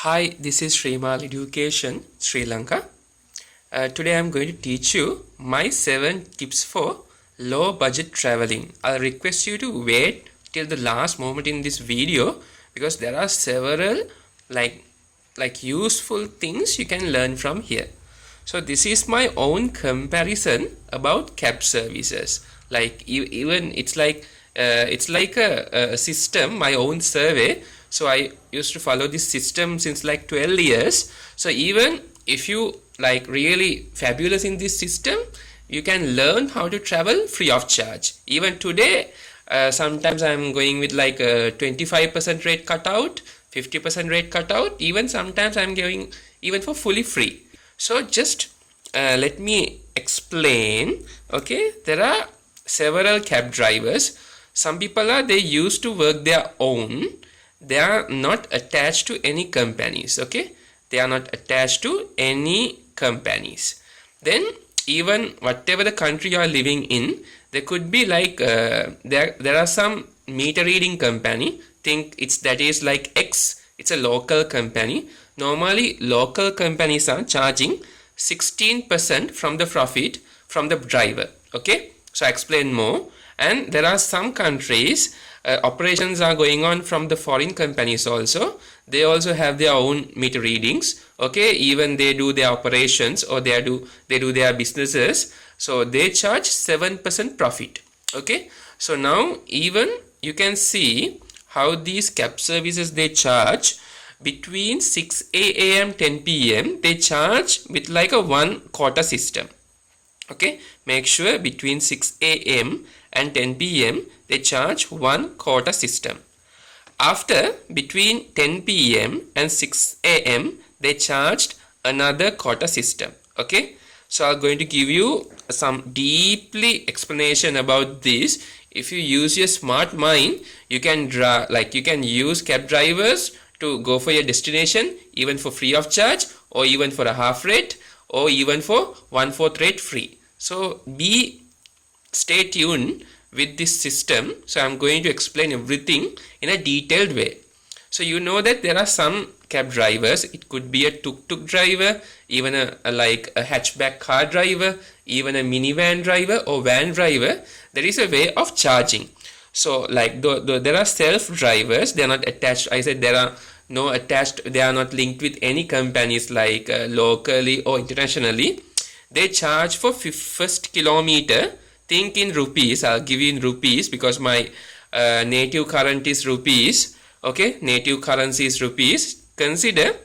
Hi, this is Shrimal Education, Sri Lanka. Today I am going to teach you my 7 tips for low budget traveling. I'll request you to wait till the last moment in this video because there are several like useful things you can learn from here. So this is my own comparison about cab services. Even it's like a system, my own survey. So I used to follow this system since like 12 years. So even if you like really fabulous in this system, you can learn how to travel free of charge. Even today, sometimes I'm going with like a 25% rate cutout, 50% rate cutout. Even sometimes I'm going even for fully free. So just let me explain. Okay, there are several cab drivers. Some people they used to work their own. They are not attached to any companies. Okay, they are not attached to any companies. Then even whatever the country you are living in, there could be like there are some meter reading company. Think that is like X. It's a local company. Normally local companies are charging 16% from the profit from the driver. Okay, so I explain more. And there are some countries operations are going on from the foreign companies also. They also have their own meter readings. Okay, even they do their operations or they do their businesses. So they charge 7% profit. Okay, so now even you can see how these cab services they charge. Between 6 a.m. 10 p.m. they charge with like a one quota system. Okay, make sure between 6 a.m. and 10 p.m. they charge one quota system. After between 10 p.m. and 6 a.m. they charged another quota system. Okay, so I'm going to give you some deeply explanation about this. If you use your smart mind, you can use cab drivers to go for your destination even for free of charge or even for a half rate or even for 1/4 rate free. So stay tuned with this system. So I'm going to explain everything in a detailed way. So you know that there are some cab drivers. It could be a tuk-tuk driver, even a hatchback car driver, even a minivan driver or van driver. There is a way of charging. So like there are self-drivers. They are not attached. I said there are no attached. They are not linked with any companies like locally or internationally. They charge for first kilometer. Think in rupees. I'll give you in rupees because my native currency is rupees. Okay, native currency is rupees. Consider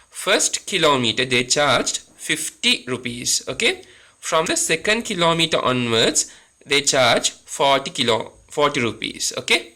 first kilometer they charged 50 rupees. Okay, from the second kilometer onwards they charge 40 rupees. Okay,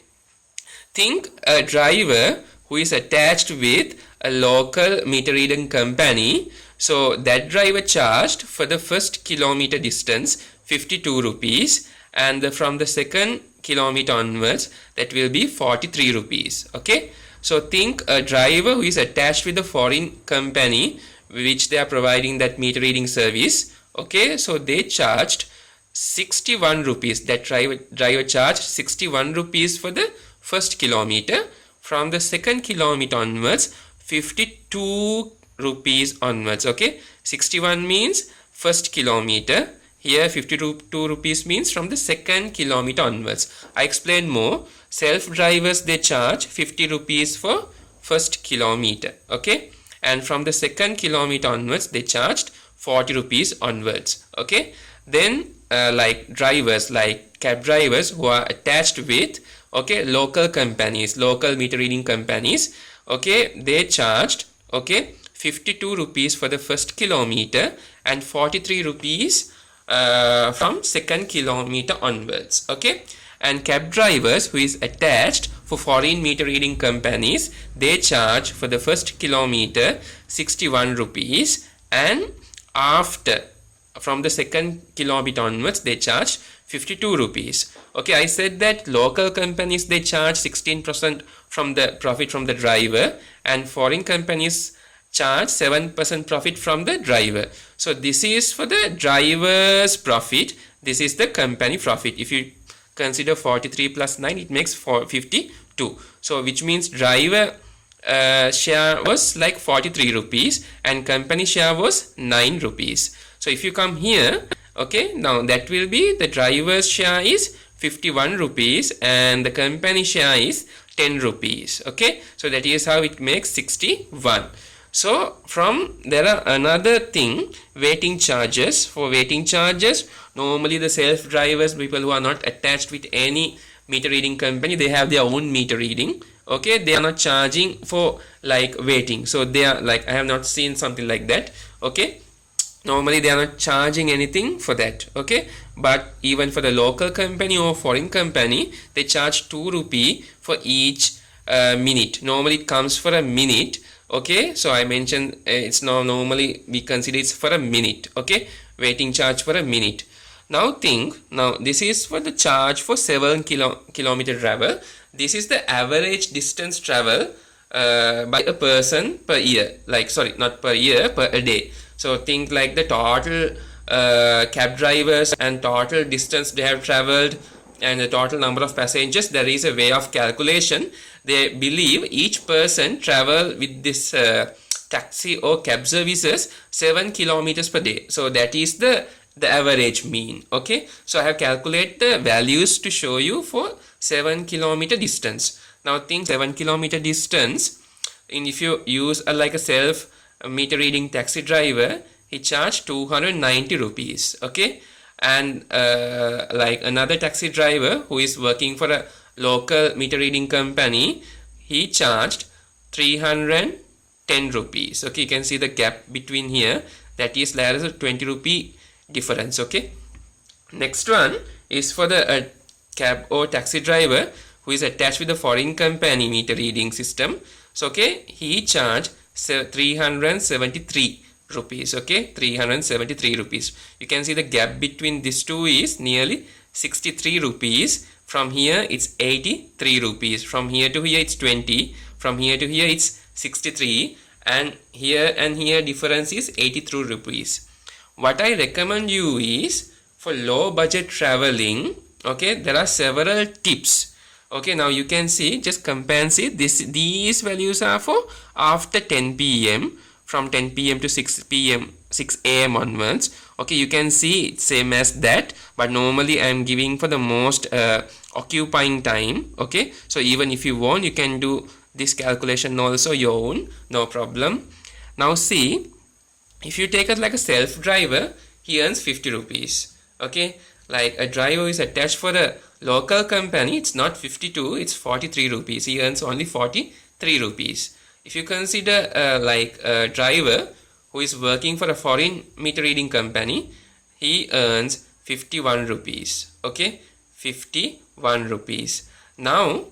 think a driver who is attached with a local meter reading company. So that driver charged for the first kilometer distance 52 rupees, and from the second kilometer onwards that will be 43 rupees. Okay, so think a driver who is attached with a foreign company which they are providing that meter reading service. Okay, so they charged 61 rupees. That driver charged 61 rupees for the first kilometer. From the second kilometer onwards 52 rupees onwards. Okay, 61 means first kilometer. Here 52 rupees means from the second kilometer onwards. I explain more. Self-drivers they charge 50 rupees for first kilometer. Okay, and from the second kilometer onwards they charged 40 rupees onwards. Okay, then like drivers, like cab drivers who are attached with local companies, local meter reading companies. Okay, they charged 52 rupees for the first kilometer and 43 rupees from second kilometer onwards. Okay, and cab drivers who is attached for foreign meter reading companies, they charge for the first kilometer 61 rupees, and after from the second kilometer onwards they charge 52 rupees. Okay, I said that local companies they charge 16% from the profit from the driver, and foreign companies charge 7% profit from the driver. So this is for the driver's profit. This is the company profit. If you consider 43 plus 9, it makes 52. So which means driver share was like 43 rupees and company share was 9 rupees. So if you come here, okay, now that will be the driver's share is 51 rupees and the company share is 10 rupees. Okay, so that is how it makes 61. So from there are another thing, waiting charges. For waiting charges, normally the self drivers, people who are not attached with any meter reading company, they have their own meter reading. Okay, they are not charging for like waiting, so they are like, I have not seen something like that. Okay, normally they are not charging anything for that. Okay, but even for the local company or foreign company, they charge 2 rupee for each minute. Normally it comes for a minute. Okay, so I mentioned it's now normally we consider it's for a minute. Okay, waiting charge for a minute. Now this is for the charge for 7 kilometer travel. This is the average distance travel by a person per year, like sorry, not per year, per a day. So think like the total cab drivers and total distance they have traveled and the total number of passengers. There is a way of calculation. They believe each person travel with this taxi or cab services 7 kilometers per day. So that is the average mean. Okay, so I have calculated the values to show you for 7 kilometer distance. Now think 7 kilometer distance, and if you use like a self meter reading taxi driver, he charged 290 rupees. Okay, and like another taxi driver who is working for a local meter reading company, he charged 310 rupees. Okay, you can see the gap between here, that is there is a 20 rupee difference. Okay, next one is for the cab or taxi driver who is attached with the foreign company meter reading system. So okay, he charged 373 rupees. Okay, 373 rupees. You can see the gap between these two is nearly 63 rupees. From here it's 83 rupees. From here to here it's 20. From here to here it's 63, and here difference is 83 rupees. What I recommend you is for low budget traveling, okay, there are several tips. Okay, now you can see, just compensate this. These values are for after 10 p.m. from 10 p.m. to 6 p.m. 6 a.m. onwards. Okay, you can see it's same as that, but normally I am giving for the most occupying time. Okay, so even if you want, you can do this calculation also your own, no problem. Now see, if you take it like a self driver, he earns 50 rupees. Okay, like a driver is attached for the local company, it's not 52, it's 43 rupees. He earns only 43 rupees. If you consider like a driver who is working for a foreign meter reading company, he earns 51 rupees. Okay, 51 rupees. Now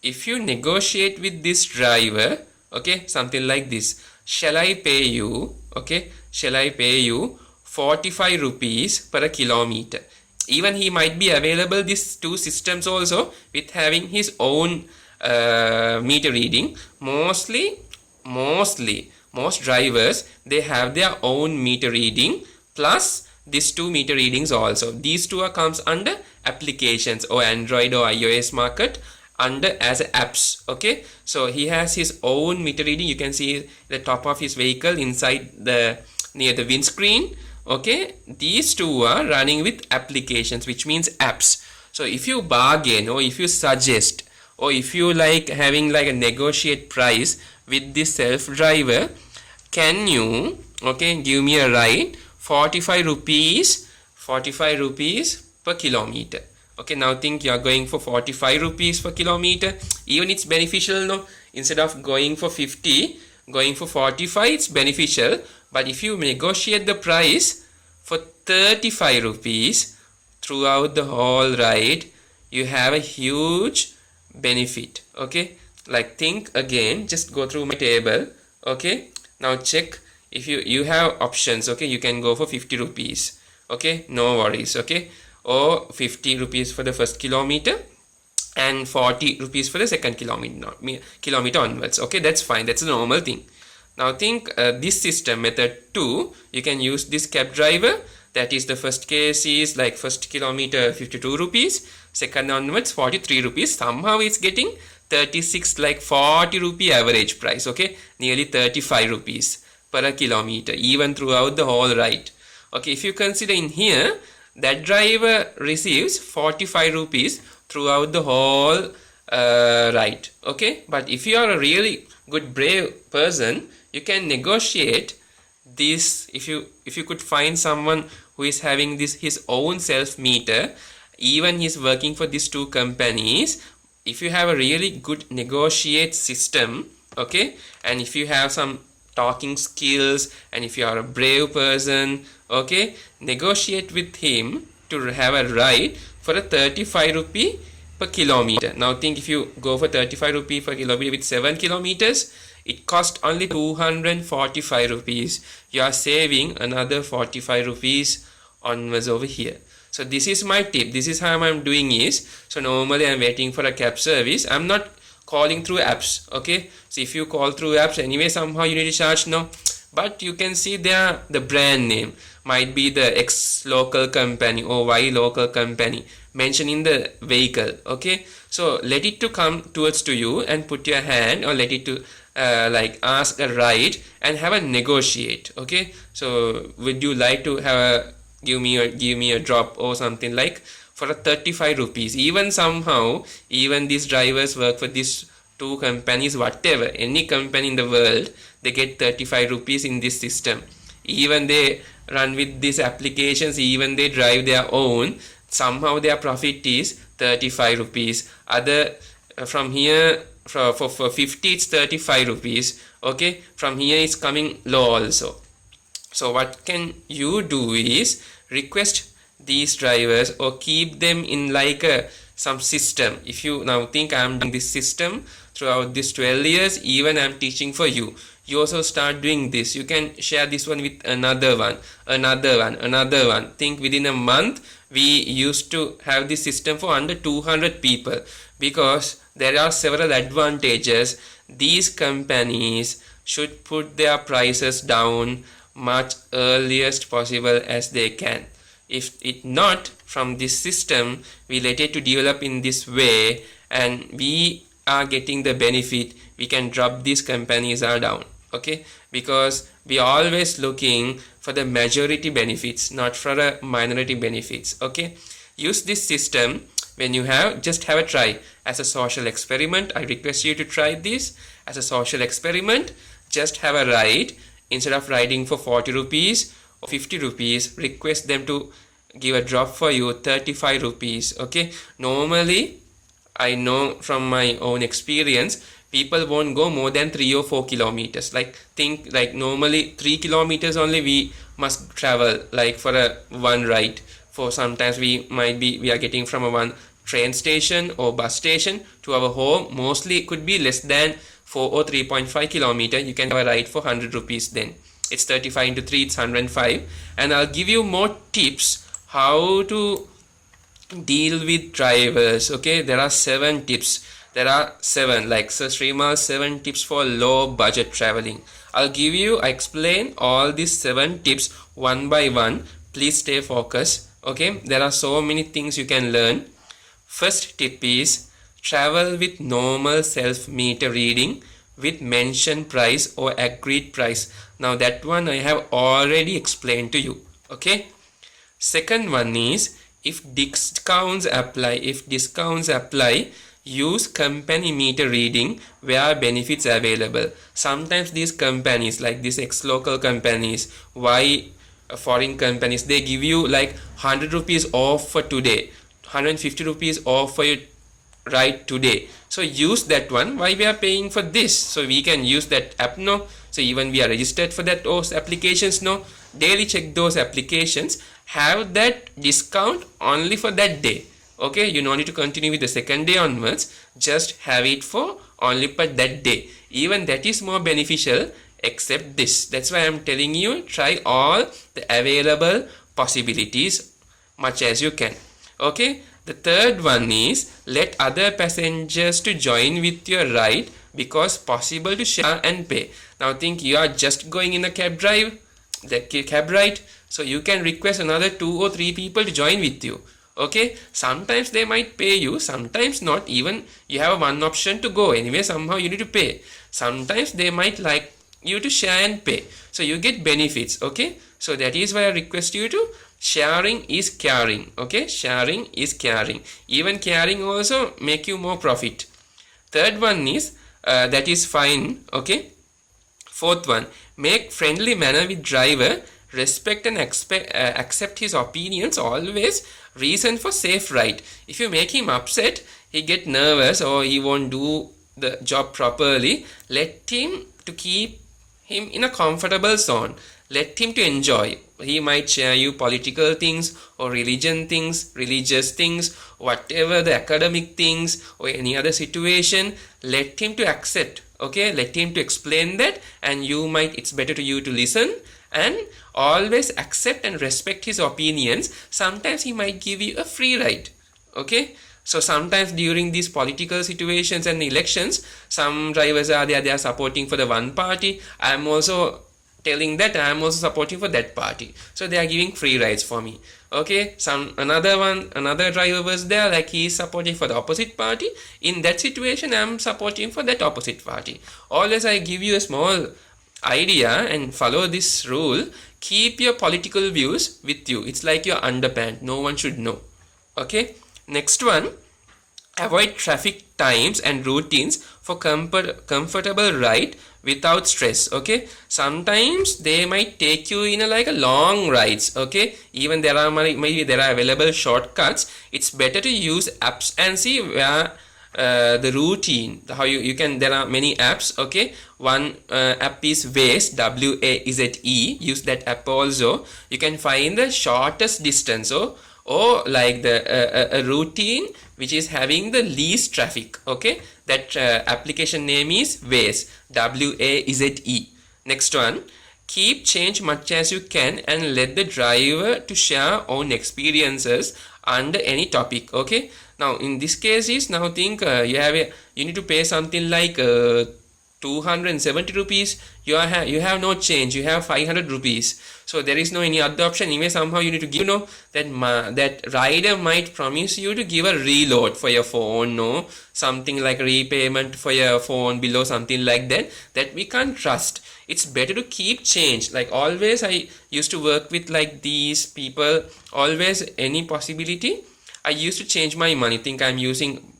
if you negotiate with this driver, okay, something like this, shall I pay you, okay, shall I pay you 45 rupees per kilometer. Even he might be available these two systems also with having his own meter reading. Most drivers, they have their own meter reading plus these two meter readings also. These two comes under applications or Android or iOS market under as apps. Okay, so he has his own meter reading. You can see the top of his vehicle inside the near the windscreen. Okay, these two are running with applications, which means apps. So if you bargain or if you suggest or if you like having like a negotiate price with this self driver, can you, okay, give me a ride 45 rupees per kilometer. Okay, now think you are going for 45 rupees per kilometer. Even it's beneficial, no? Instead of going for 50, going for 45, it's beneficial. But if you negotiate the price for 35 rupees throughout the whole ride, you have a huge benefit. Okay, like think again, just go through my table. Okay, now check if you have options. Okay, you can go for 50 rupees. Okay, no worries. Okay, or 50 rupees for the first kilometer and 40 rupees for the second kilometer onwards. Okay, that's fine, that's a normal thing. Now think this system method 2, you can use this cab driver. That is, the first case is like first kilometer 52 rupees, second onwards 43 rupees. Somehow it's getting 36 like 40 rupee average price, okay, nearly 35 rupees per kilometer even throughout the whole ride. Okay, if you consider in here, that driver receives 45 rupees throughout the whole ride, okay. But if you are a really good brave person, you can negotiate this. If you could find someone who is having this his own self meter, even he's working for these two companies, if you have a really good negotiate system, okay, and if you have some talking skills, and if you are a brave person, okay, negotiate with him to have a ride for a 35 rupee per kilometer. Now think, if you go for 35 rupee per kilometer with 7 kilometers, it cost only 245 rupees. You are saving another 45 rupees onwards over here. So this is my tip. This is how I'm doing is, so normally I'm waiting for a cab service. I'm not calling through apps, okay. So if you call through apps, anyway somehow you need to charge, no. But you can see there the brand name might be the X local company or Y local company mentioned in the vehicle, okay. So let it to come towards to you and put your hand, or let it to like ask a ride and have a negotiate, okay. So would you like to have a give me a drop or something like for a 35 rupees. Even somehow, even these drivers work for these two companies, whatever, any company in the world, they get 35 rupees in this system. Even they run with these applications, even they drive their own, somehow their profit is 35 rupees. Other from here for 50 it's 35 rupees, okay. From here it's coming low also. So what can you do is request these drivers or keep them in like some system. If you now think I'm doing this system throughout these 12 years, even I'm teaching for you, you also start doing this. You can share this one with another one, another one. Think within a month we used to have this system for under 200 people, because there are several advantages. These companies should put their prices down much earliest possible as they can. If it not from this system, we let it to develop in this way and we are getting the benefit, we can drop these companies are down, okay, because we are always looking for the majority benefits, not for the minority benefits, okay. Use this system when you have, just have a try as a social experiment. I request you to try this as a social experiment. Just have a ride. Instead of riding for 40 rupees or 50 rupees, request them to give a drop for you 35 rupees, okay. Normally I know from my own experience, people won't go more than 3 or 4 kilometers. Like think like normally 3 kilometers only we must travel, like for a one ride. For sometimes we are getting from a one train station or bus station to our home, mostly it could be less than 4 or 3.5 kilometer. You can have a ride for 100 rupees. Then it's 35 into 3, it's 105. And I'll give you more tips how to deal with drivers, okay. There are 7 tips. There are 7, like Sir Shrimal 7 tips for low budget traveling. I explain all these 7 tips one by one. Please stay focused, okay. There are so many things you can learn. First tip is travel with normal self meter reading with mentioned price or agreed price. Now that one I have already explained to you, okay. Second one is if discounts apply, use company meter reading where benefits available. Sometimes these companies like these ex-local companies, Y foreign companies, they give you like 100 rupees off for today, 150 rupees off for your ride today. So use that one. Why we are paying for this? So we can use that app, no. So even we are registered for that those applications, no. Daily check those applications, have that discount only for that day, okay. You don't need to continue with the second day onwards, just have it for only for that day. Even that is more beneficial except this. That's why I'm telling you, try all the available possibilities much as you can, okay. The third one is let other passengers to join with your ride because possible to share and pay. Now think you are just going in a cab ride, so you can request another 2 or 3 people to join with you, Okay, sometimes they might pay you, sometimes not. Even you have one option to go anyway, somehow you need to pay. Sometimes they might like you to share and pay, so you get benefits. Okay, so that is why I request you to sharing is caring. Okay, sharing is caring. Even caring also make you more profit. Third one is that is fine. Okay, fourth one, make friendly manner with driver, respect and accept his opinions always, reason for safe ride. If you make him upset, he get nervous or he won't do the job properly. Let him to keep him in a comfortable zone. Let him to enjoy. He might share you political things or religion things, religious things, whatever the academic things or any other situation. Let him to accept. Okay, let him to explain that, and you might, it's better to you to listen and always accept and respect his opinions. Sometimes he might give you a free ride. Okay, so sometimes during these political situations and elections, some drivers are there, they are supporting for the one party. I am also telling that I am also supporting for that party, so they are giving free rides for me. Okay, another driver was there, like he is supporting for the opposite party. In that situation, I am supporting for that opposite party. Always I give you a small idea and follow this rule. Keep your political views with you. It's like your underpant, no one should know. Okay, next one, avoid traffic times and routines for comfortable ride without stress. Okay, sometimes they might take you in like a long rides. Okay, even there are maybe there are available shortcuts. It's better to use apps and see where the routine, how you can, there are many apps. Okay, one app is Waze, WAZE. Use that app also. You can find the shortest distance, or like the a routine which is having the least traffic. Okay, that application name is Waze, WAZE. Next one, keep change much as you can and let the driver to share own experiences under any topic. Okay, now in this case is, now think you need to pay something like 270 rupees. You have no change, you have 500 rupees, so there is no any other option. Anyway, somehow you need to give, that rider might promise you to give a reload for your phone, no, something like repayment for your phone below, something like that we can't trust. It's better to keep change. Like always I used to work with like these people, always any possibility I used to change my money. Think I'm using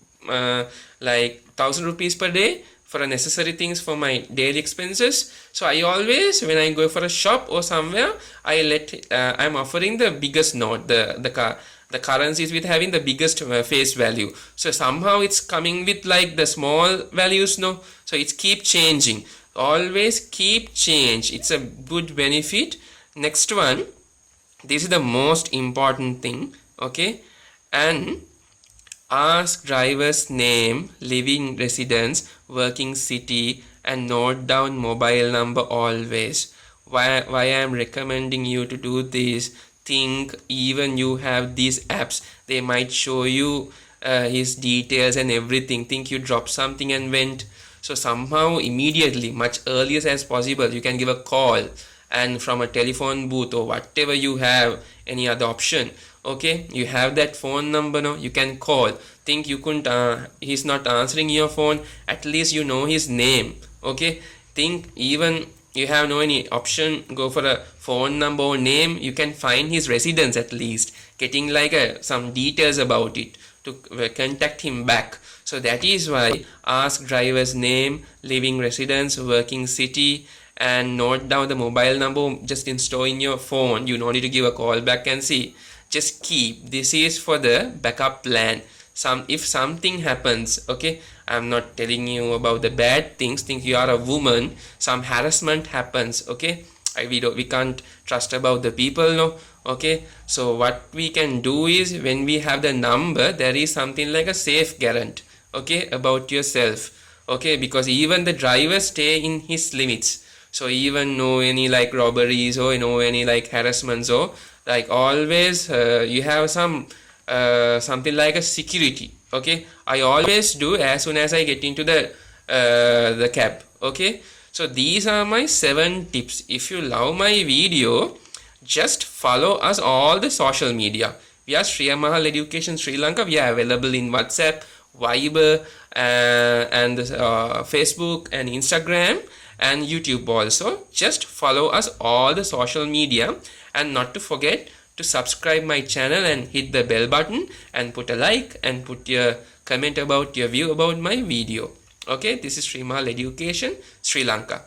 like 1000 rupees per day for necessary things for my daily expenses. So I always, when I go for a shop or somewhere, I'm offering the biggest note, the currencies with having the biggest face value. So somehow it's coming with like the small values, no, so it's keep changing. Always keep change, it's a good benefit. Next one, this is the most important thing. Okay, and ask driver's name, living residence, working city, and note down mobile number always. Why I am recommending you to do this? Think, even you have these apps, they might show you his details and everything. Think you dropped something and went, so somehow immediately, much earlier as possible, you can give a call, and from a telephone booth or whatever you have, any other option. Okay, you have that phone number, no, you can call. Think you couldn't he's not answering your phone, at least you know his name. Okay, think even you have no any option, go for a phone number or name, you can find his residence, at least getting like some details about it to contact him back. So that is why ask driver's name, living residence, working city, and note down the mobile number. Just install in your phone, you don't need to give a call back and see. Just keep, this is for the backup plan. If something happens, okay, I'm not telling you about the bad things. Think you are a woman, some harassment happens. Okay, we can't trust about the people, no. Okay, so what we can do is, when we have the number, there is something like a safe guarantee, okay, about yourself. Okay, because even the driver stay in his limits, so even no any like robberies or any like harassments, or like always you have something like a security. Okay, I always do as soon as I get into the cab. Okay, so these are my 7 tips. If you love my video, just follow us all the social media. We are Shrimal Education Sri Lanka. We are available in WhatsApp, Viber, and Facebook and Instagram and YouTube also. Just follow us all the social media, and not to forget to subscribe my channel and hit the bell button and put a like and put your comment about your view about my video. Okay, this is Shrimal Education Sri Lanka.